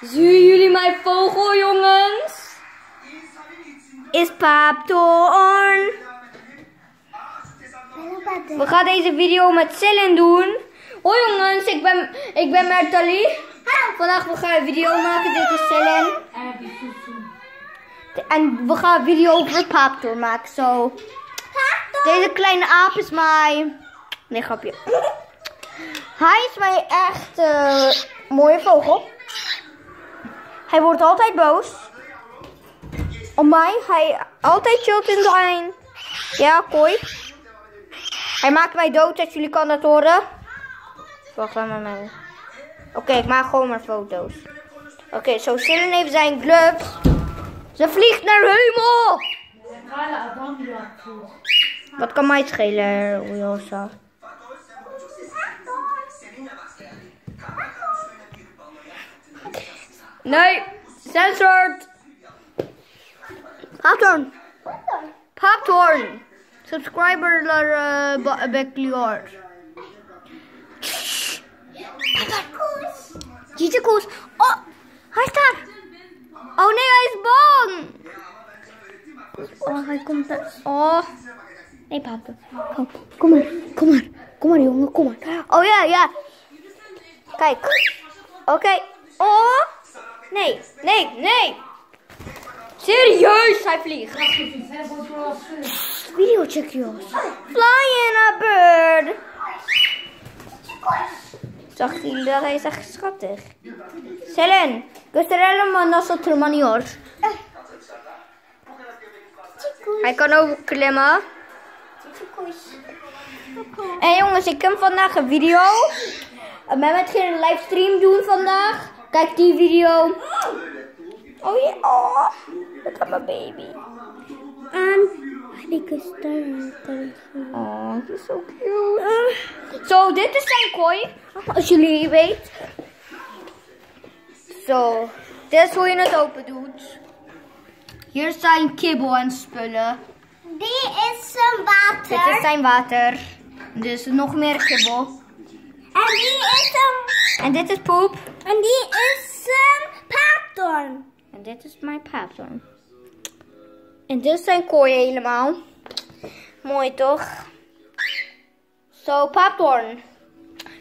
Zien jullie mijn vogel, jongens? Is Paaptoorn. We gaan deze video met Cellen doen. Hoi jongens, ik ben Mertali. Vandaag we gaan een video maken. Dit is Cellen. En we gaan een video over Paaptoorn maken. Zo. Deze kleine aap is mijn... Nee, grapje. Hij is mijn echt mooie vogel. Hij wordt altijd boos. Op mij. Hij altijd chillt in zijn... Ja, kooi. Hij maakt mij dood, als jullie kan dat horen. Wacht, laat maar mee. Oké, ik maak gewoon maar foto's. Oké, zo Cellen heeft zijn gloves. Ze vliegt naar de hemel. Wat kan mij het schelen, Rosa? Nee, censored. Paaptoorn. Paaptoorn. Subscriber naar Backyard. Jeetje Koes. Oh, hij is daar. Oh nee, hij is bang. Oh, hij komt daar. Oh. Nee, Paaptoorn. Kom maar. Kom maar, jongen, kom maar. Oh ja. Kijk. Oké. Oh. Nee. Serieus, hij vliegt. Video check jongens. Flying a bird. Zag jullie dat? Hij is echt schattig. Cellen, gustaría nosotros manior. Hij kan ook klimmen. En jongens, ik heb vandaag een video. Met geen livestream doen vandaag. Kijk die video. Oh ja, oh. Dat is mijn baby. En ik is daar. Oh, het is zo cute. Zo, dit is zijn kooi. Als jullie weten. Zo, dit is hoe je het open doet. Hier zijn kibbel en spullen. Dit is zijn water. Dit is zijn water. Dus nog meer kibbel. En die is een... En dit is poep. En die is een Paaptoorn. En dit is mijn Paaptoorn. En dit is zijn kooi helemaal. Mooi toch? Zo, Paaptoorn.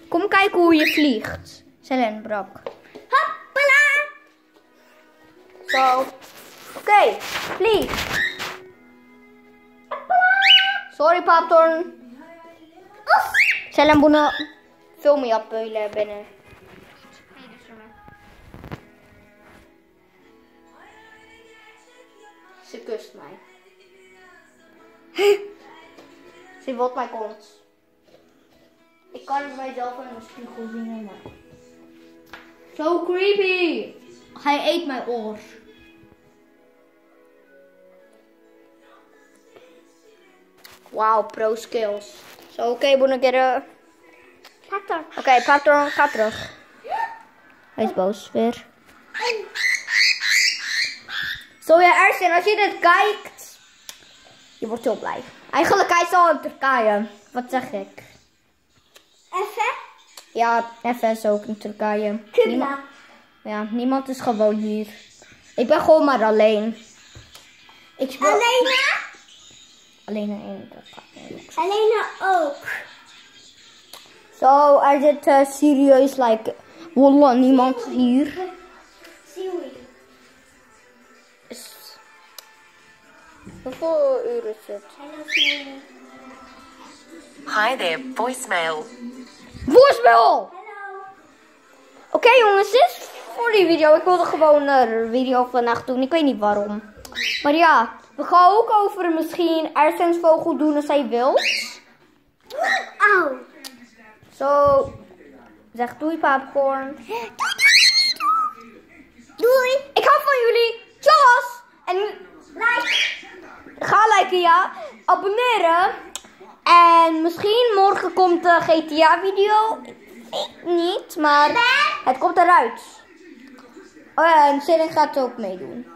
Kom kijken hoe je vliegt. Cellen brak. Hoppala. Zo. Oké, vlieg. Sorry Paaptoorn. Cellen boenen. Veel meer appelen binnen. Ze kust mij. Ze wil mijn kont. Ik kan het mijzelf in de spiegel zien. Maar... Zo creepy. Hij eet mijn oor. Wauw, pro skills. Zo, oké, boenen. Oké, Paaptoorn, ga terug. Hij is boos weer. Zo ja, Ersin, als je dit kijkt, je wordt heel blij. Eigenlijk hij is al in Turkije. Wat zeg ik? Even? Ja, even is ook in Turkije. Niemand is gewoon hier. Ik ben gewoon maar alleen. Ik speel... Alleen in Turkije. Alleen ook. Zo, er zit serieus, wallah, niemand hier. Hoeveel uur is het? Hi there, voicemail. Voicemail! Oké jongens, dit is voor die video. Ik wilde gewoon een video vandaag doen. Ik weet niet waarom. Maar ja, we gaan ook over misschien Ersin's vogel doen als hij wil. Auw. Zo, zeg doei Paaptoorn. Doei. Ik hou van jullie. Tjos! En ga liken, ja. Abonneren. En misschien morgen komt de GTA video. Ik niet, maar het komt eruit. Oh ja, en Cellen gaat ook meedoen.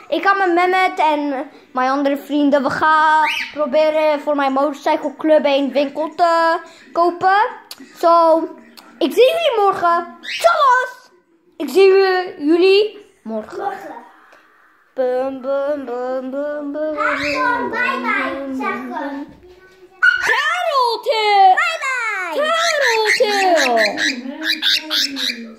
Ik ga met Mehmet en mijn andere vrienden. We gaan proberen voor mijn motorcycleclub een winkel te kopen. Zo, ik zie jullie morgen. Tjallas! Ik zie jullie jullie morgen. Morgen. Bum, bum, bum, bum, bum, Ga gewoon bum, bye bye bum, zeggen. Tattletale! Bye bye. Tattletale!